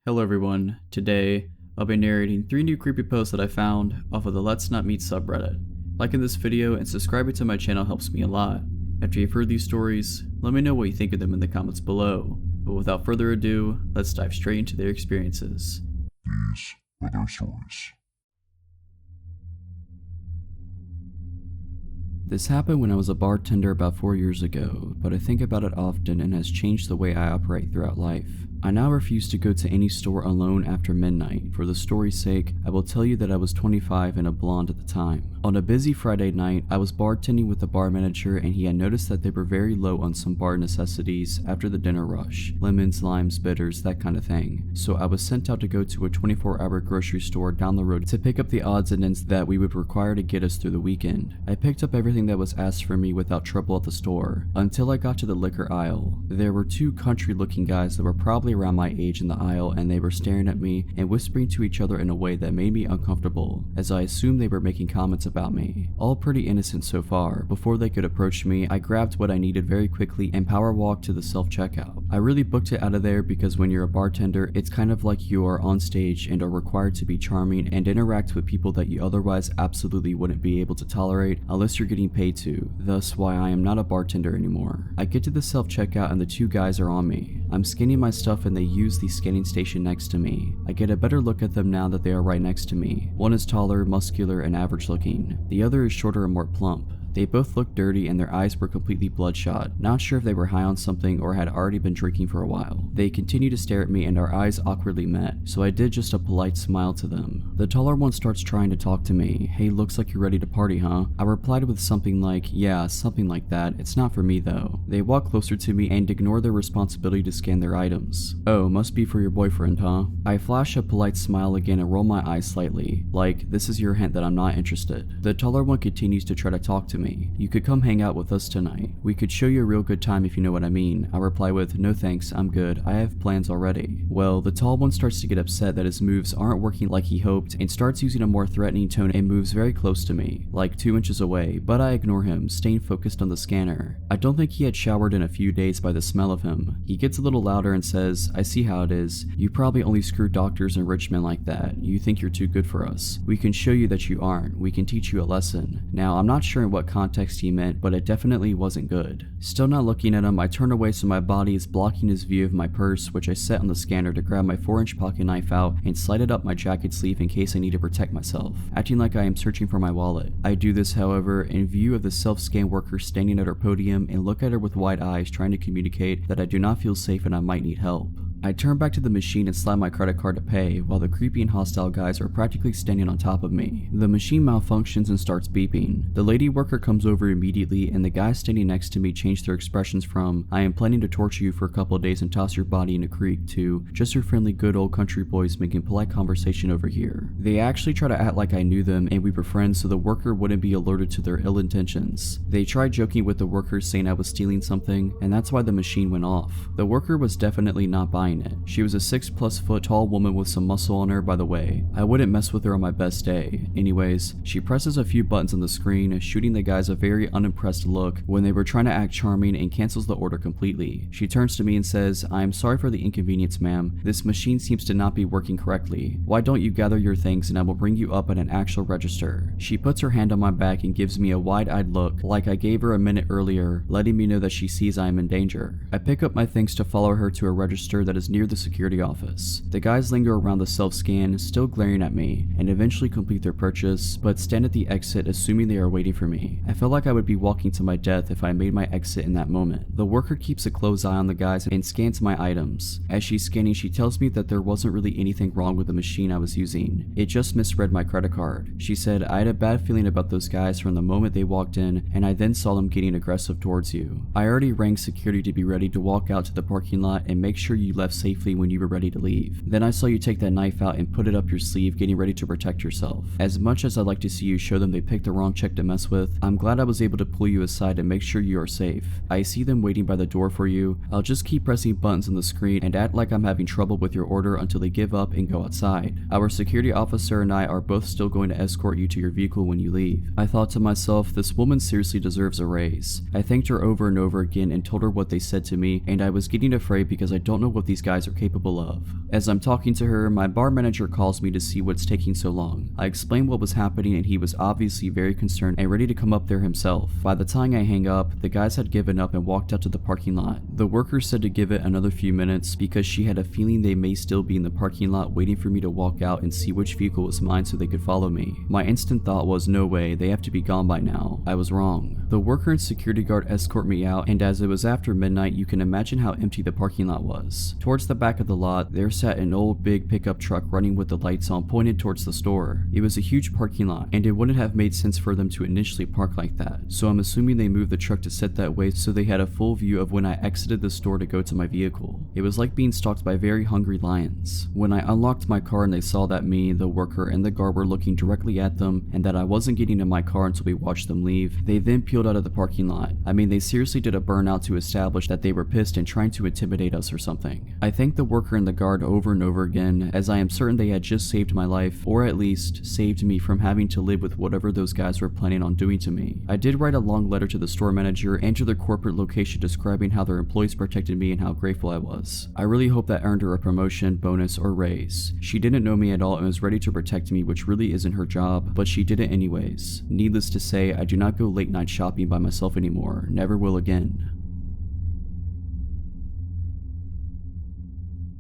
Hello everyone, today I'll be narrating 3 new creepyposts that I found off of the Let's Not Meet subreddit. Liking this video and subscribing to my channel helps me a lot. After you've heard these stories, let me know what you think of them in the comments below. But without further ado, let's dive straight into their experiences. These are their stories. This happened when I was a bartender about 4 years ago, but I think about it often and has changed the way I operate throughout life. I now refuse to go to any store alone after midnight. For the story's sake, I will tell you that I was 25 and a blonde at the time. On a busy Friday night, I was bartending with the bar manager and he had noticed that they were very low on some bar necessities after the dinner rush. Lemons, limes, bitters, that kind of thing. So I was sent out to go to a 24-hour grocery store down the road to pick up the odds and ends that we would require to get us through the weekend. I picked up everything that was asked for me without trouble at the store, until I got to the liquor aisle. There were 2 country-looking guys that were probably around my age in the aisle, and they were staring at me and whispering to each other in a way that made me uncomfortable, as I assumed they were making comments about me. All pretty innocent so far. Before they could approach me, I grabbed what I needed very quickly and power walked to the self-checkout. I really booked it out of there because when you're a bartender, it's kind of like you are on stage and are required to be charming and interact with people that you otherwise absolutely wouldn't be able to tolerate unless you're getting paid to, thus why I am not a bartender anymore. I get to the self-checkout and the 2 guys are on me. I'm scanning my stuff and they use the scanning station next to me. I get a better look at them now that they are right next to me. One is taller, muscular, and average looking. The other is shorter and more plump. They both looked dirty and their eyes were completely bloodshot, not sure if they were high on something or had already been drinking for a while. They continued to stare at me and our eyes awkwardly met, so I did just a polite smile to them. The taller one starts trying to talk to me. "Hey, looks like you're ready to party, huh?" I replied with something like, "Yeah, something like that. It's not for me though." They walk closer to me and ignore their responsibility to scan their items. "Oh, must be for your boyfriend, huh?" I flash a polite smile again and roll my eyes slightly, like this is your hint that I'm not interested. The taller one continues to try to talk to me. "You could come hang out with us tonight. We could show you a real good time if you know what I mean." I reply with, "No thanks, I'm good. I have plans already." Well, the tall one starts to get upset that his moves aren't working like he hoped and starts using a more threatening tone and moves very close to me, like 2 inches away, but I ignore him, staying focused on the scanner. I don't think he had showered in a few days by the smell of him. He gets a little louder and says, "I see how it is. You probably only screw doctors and rich men like that. You think you're too good for us. We can show you that you aren't. We can teach you a lesson." Now, I'm not sure in what context he meant, but it definitely wasn't good. Still not looking at him, I turn away so my body is blocking his view of my purse, which I set on the scanner to grab my 4-inch pocket knife out and slide it up my jacket sleeve in case I need to protect myself, acting like I am searching for my wallet. I do this, however, in view of the self-scan worker standing at her podium and look at her with wide eyes trying to communicate that I do not feel safe and I might need help. I turn back to the machine and slide my credit card to pay, while the creepy and hostile guys are practically standing on top of me. The machine malfunctions and starts beeping. The lady worker comes over immediately and the guys standing next to me change their expressions from "I am planning to torture you for a couple of days and toss your body in a creek" to "just your friendly good old country boys making polite conversation over here." They actually try to act like I knew them and we were friends so the worker wouldn't be alerted to their ill intentions. They tried joking with the worker saying I was stealing something, and that's why the machine went off. The worker was definitely not buying it. She was a 6+ foot tall woman with some muscle on her, by the way. I wouldn't mess with her on my best day. Anyways, she presses a few buttons on the screen, shooting the guys a very unimpressed look when they were trying to act charming, and cancels the order completely. She turns to me and says, "I am sorry for the inconvenience, ma'am. This machine seems to not be working correctly. Why don't you gather your things and I will bring you up at an actual register." She puts her hand on my back and gives me a wide-eyed look, like I gave her a minute earlier, letting me know that she sees I am in danger. I pick up my things to follow her to a register that is near the security office. The guys linger around the self-scan, still glaring at me, and eventually complete their purchase, but stand at the exit assuming they are waiting for me. I felt like I would be walking to my death if I made my exit in that moment. The worker keeps a close eye on the guys and scans my items. As she's scanning, she tells me that there wasn't really anything wrong with the machine I was using. It just misread my credit card. She said, "I had a bad feeling about those guys from the moment they walked in, and I then saw them getting aggressive towards you. I already rang security to be ready to walk out to the parking lot and make sure you left safely when you were ready to leave. Then I saw you take that knife out and put it up your sleeve, getting ready to protect yourself. As much as I'd like to see you show them they picked the wrong chick to mess with, I'm glad I was able to pull you aside and make sure you are safe. I see them waiting by the door for you. I'll just keep pressing buttons on the screen and act like I'm having trouble with your order until they give up and go outside. Our security officer and I are both still going to escort you to your vehicle when you leave." I thought to myself, this woman seriously deserves a raise. I thanked her over and over again and told her what they said to me, and I was getting afraid because I don't know what these these guys are capable of. As I'm talking to her, my bar manager calls me to see what's taking so long. I explain what was happening and he was obviously very concerned and ready to come up there himself. By the time I hang up, the guys had given up and walked out to the parking lot. The worker said to give it another few minutes because she had a feeling they may still be in the parking lot waiting for me to walk out and see which vehicle was mine so they could follow me. My instant thought was, no way, they have to be gone by now. I was wrong. The worker and security guard escort me out, and as it was after midnight, you can imagine how empty the parking lot was. Towards the back of the lot, there sat an old big pickup truck running with the lights on pointed towards the store. It was a huge parking lot, and it wouldn't have made sense for them to initially park like that, so I'm assuming they moved the truck to sit that way so they had a full view of when I exited the store to go to my vehicle. It was like being stalked by very hungry lions. When I unlocked my car and they saw that me, the worker, and the guard were looking directly at them and that I wasn't getting in my car until we watched them leave, they then peeled out of the parking lot. I mean, they seriously did a burnout to establish that they were pissed and trying to intimidate us or something. I thanked the worker and the guard over and over again, as I am certain they had just saved my life, or at least saved me from having to live with whatever those guys were planning on doing to me. I did write a long letter to the store manager and to their corporate location describing how their employees protected me and how grateful I was. I really hope that earned her a promotion, bonus, or raise. She didn't know me at all and was ready to protect me, which really isn't her job, but she did it anyways. Needless to say, I do not go late night shopping by myself anymore. Never will again.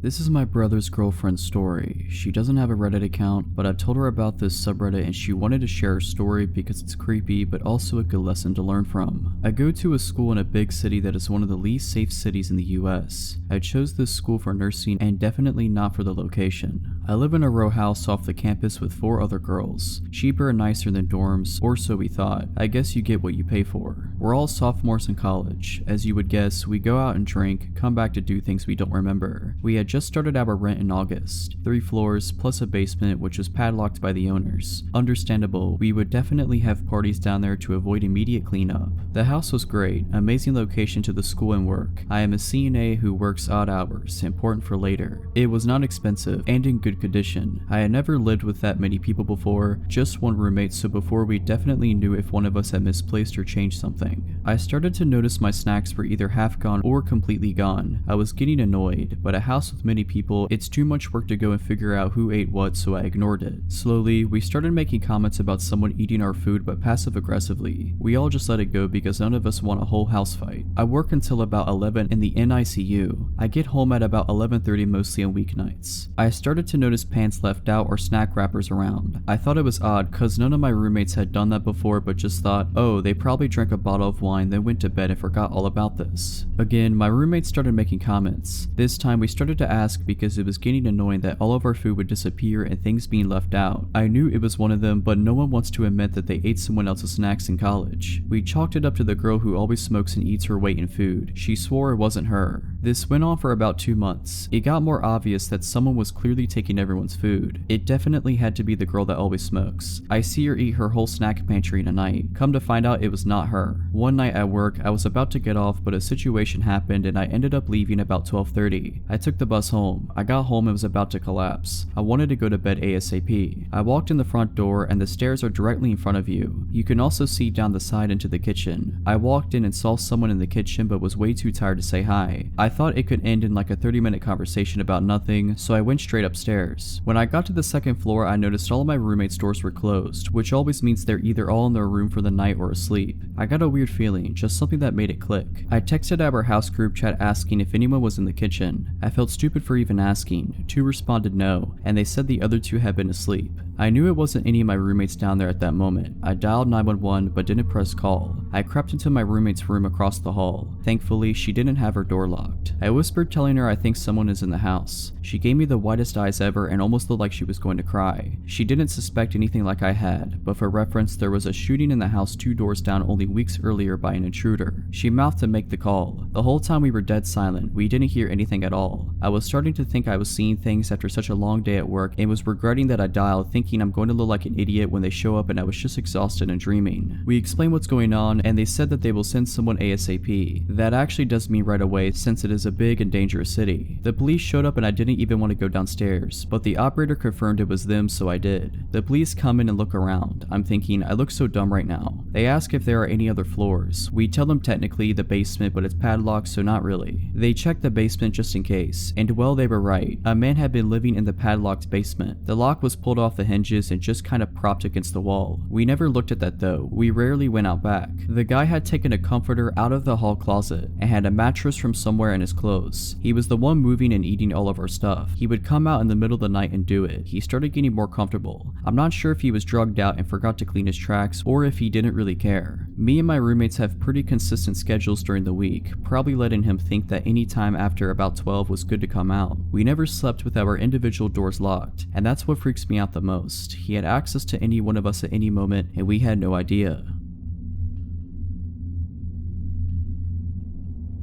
This is my brother's girlfriend's story. She doesn't have a Reddit account, but I've told her about this subreddit and she wanted to share her story because it's creepy but also a good lesson to learn from. I go to a school in a big city that is one of the least safe cities in the US. I chose this school for nursing and definitely not for the location. I live in a row house off the campus with 4 other girls. Cheaper and nicer than dorms, or so we thought. I guess you get what you pay for. We're all sophomores in college. As you would guess, we go out and drink, come back to do things we don't remember. We had just started our rent in August. 3 floors plus a basement which was padlocked by the owners. Understandable, we would definitely have parties down there to avoid immediate cleanup. The house was great, amazing location to the school and work. I am a CNA who works odd hours, important for later. It was not expensive and in good condition. I had never lived with that many people before, just one roommate, so before we definitely knew if one of us had misplaced or changed something. I started to notice my snacks were either half gone or completely gone. I was getting annoyed, but a house with many people, it's too much work to go and figure out who ate what, so I ignored it. Slowly, we started making comments about someone eating our food, but passive aggressively. We all just let it go because none of us want a whole house fight. I work until about 11 in the NICU. I get home at about 11:30 mostly on weeknights. I started to notice pants left out or snack wrappers around. I thought it was odd cause none of my roommates had done that before, but just thought, oh, they probably drank a bottle of wine then went to bed and forgot all about this. Again, my roommates started making comments. This time we started to ask because it was getting annoying that all of our food would disappear and things being left out. I knew it was one of them, but no one wants to admit that they ate someone else's snacks in college. We chalked it up to the girl who always smokes and eats her weight in food. She swore it wasn't her. This went on for about 2 months. It got more obvious that someone was clearly taking everyone's food. It definitely had to be the girl that always smokes. I see her eat her whole snack pantry in a night. Come to find out it was not her. One night at work, I was about to get off, but a situation happened and I ended up leaving about 12:30. I took the bus home. I got home and was about to collapse. I wanted to go to bed ASAP. I walked in the front door and the stairs are directly in front of you. You can also see down the side into the kitchen. I walked in and saw someone in the kitchen but was way too tired to say hi. I thought it could end in like a 30-minute conversation about nothing, so I went straight upstairs. When I got to the second floor, I noticed all of my roommates' doors were closed, which always means they're either all in their room for the night or asleep. I got a weird feeling, just something that made it click. I texted our house group chat asking if anyone was in the kitchen. I felt stupid for even asking. 2 responded no, and they said the other 2 had been asleep. I knew it wasn't any of my roommates down there at that moment. I dialed 911 but didn't press call. I crept into my roommate's room across the hall. Thankfully, she didn't have her door locked. I whispered telling her I think someone is in the house. She gave me the widest eyes ever and almost looked like she was going to cry. She didn't suspect anything like I had, but for reference, there was a shooting in the house 2 doors down only weeks earlier by an intruder. She mouthed to make the call. The whole time we were dead silent. We didn't hear anything at all. I was starting to think I was seeing things after such a long day at work and was regretting that I dialed thinking thinking I'm going to look like an idiot when they show up and I was just exhausted and dreaming. We explain what's going on and they said that they will send someone ASAP. That actually does mean right away since it is a big and dangerous city. The police showed up and I didn't even want to go downstairs, but the operator confirmed it was them, so I did. The police come in and look around. I'm thinking, I look so dumb right now. They ask if there are any other floors. We tell them technically the basement, but it's padlocked, so not really. They check the basement just in case, and well, they were right. A man had been living in the padlocked basement. The lock was pulled off the hinges and just kind of propped against the wall. We never looked at that though. We rarely went out back. The guy had taken a comforter out of the hall closet and had a mattress from somewhere in his clothes. He was the one moving and eating all of our stuff. He would come out in the middle of the night and do it. He started getting more comfortable. I'm not sure if he was drugged out and forgot to clean his tracks or if he didn't really care. Me and my roommates have pretty consistent schedules during the week, probably letting him think that any time after about 12 was good to come out. We never slept with our individual doors locked, and that's what freaks me out the most. He had access to any one of us at any moment, and we had no idea.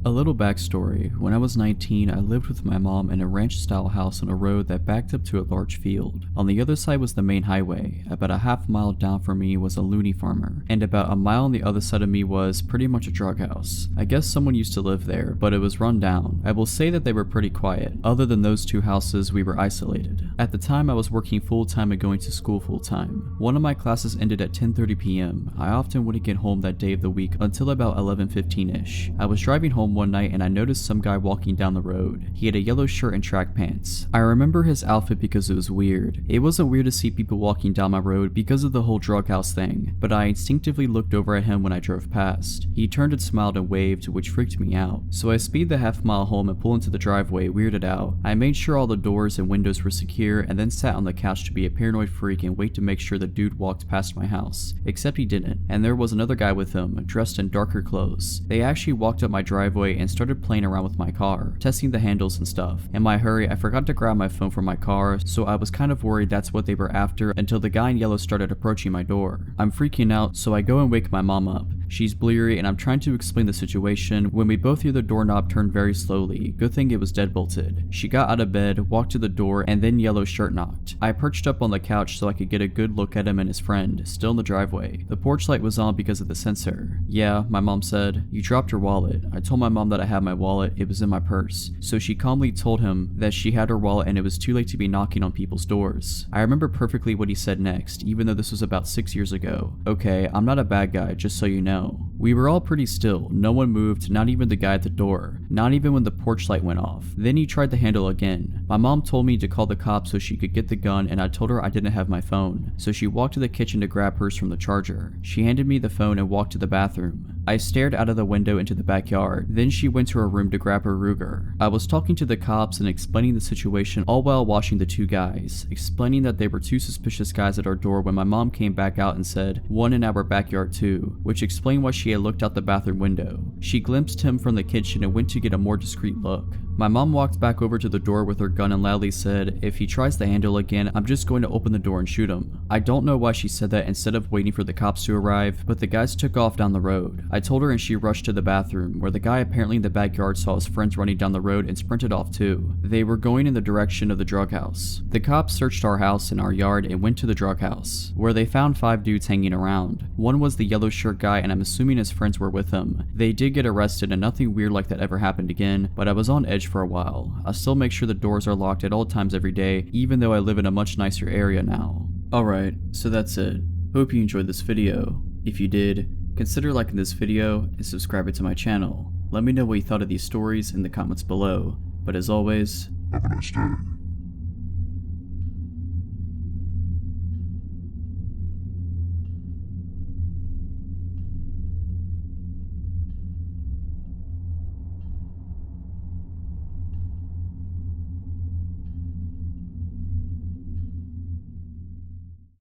A little backstory. When I was 19, I lived with my mom in a ranch-style house on a road that backed up to a large field. On the other side was the main highway. About a half mile down from me was a loony farmer, and about a mile on the other side of me was pretty much a drug house. I guess someone used to live there, but it was run down. I will say that they were pretty quiet. Other than those two houses, we were isolated. At the time, I was working full-time and going to school full-time. One of my classes ended at 10:30 p.m. I often wouldn't get home that day of the week until about 11:15ish. I was driving home one night and I noticed some guy walking down the road. He had a yellow shirt and track pants. I remember his outfit because it was weird. It wasn't weird to see people walking down my road because of the whole drug house thing, but I instinctively looked over at him when I drove past. He turned and smiled and waved, which freaked me out. So I speed the half mile home and pull into the driveway, weirded out. I made sure all the doors and windows were secure and then sat on the couch to be a paranoid freak and wait to make sure the dude walked past my house. Except he didn't, and there was another guy with him, dressed in darker clothes. They actually walked up my driveway and started playing around with my car, testing the handles and stuff. In my hurry, I forgot to grab my phone from my car, so I was kind of worried that's what they were after until the guy in yellow started approaching my door. I'm freaking out, so I go and wake my mom up. She's bleary and I'm trying to explain the situation when we both hear the doorknob turn very slowly. Good thing it was deadbolted. She got out of bed, walked to the door, and then yellow shirt knocked. I perched up on the couch so I could get a good look at him and his friend, still in the driveway. The porch light was on because of the sensor. Yeah, my mom said, "You dropped your wallet." I told my mom that I had my wallet, it was in my purse. So she calmly told him that she had her wallet and it was too late to be knocking on people's doors. I remember perfectly what he said next, even though this was about 6 years ago. Okay, I'm not a bad guy, just so you know. We were all pretty still. No one moved, not even the guy at the door. Not even when the porch light went off. Then he tried the handle again. My mom told me to call the cops so she could get the gun and I told her I didn't have my phone. So she walked to the kitchen to grab hers from the charger. She handed me the phone and walked to the bathroom. I stared out of the window into the backyard. Then she went to her room to grab her Ruger. I was talking to the cops and explaining the situation all while watching the two guys, explaining that they were two suspicious guys at our door when my mom came back out and said, "One in our backyard too," which explained why she had looked out the bathroom window. She glimpsed him from the kitchen and went to get a more discreet look. My mom walked back over to the door with her gun and loudly said, "If he tries the handle again, I'm just going to open the door and shoot him." I don't know why she said that instead of waiting for the cops to arrive, but the guys took off down the road. I told her and she rushed to the bathroom, where the guy apparently in the backyard saw his friends running down the road and sprinted off too. They were going in the direction of the drug house. The cops searched our house and our yard and went to the drug house, where they found 5 dudes hanging around. One was the yellow shirt guy and I'm assuming his friends were with him. They did get arrested and nothing weird like that ever happened again, but I was on edge for a while. I still make sure the doors are locked at all times every day, even though I live in a much nicer area now. Alright, so that's it. Hope you enjoyed this video. If you did, consider liking this video and subscribing to my channel. Let me know what you thought of these stories in the comments below. But as always, Have a nice day.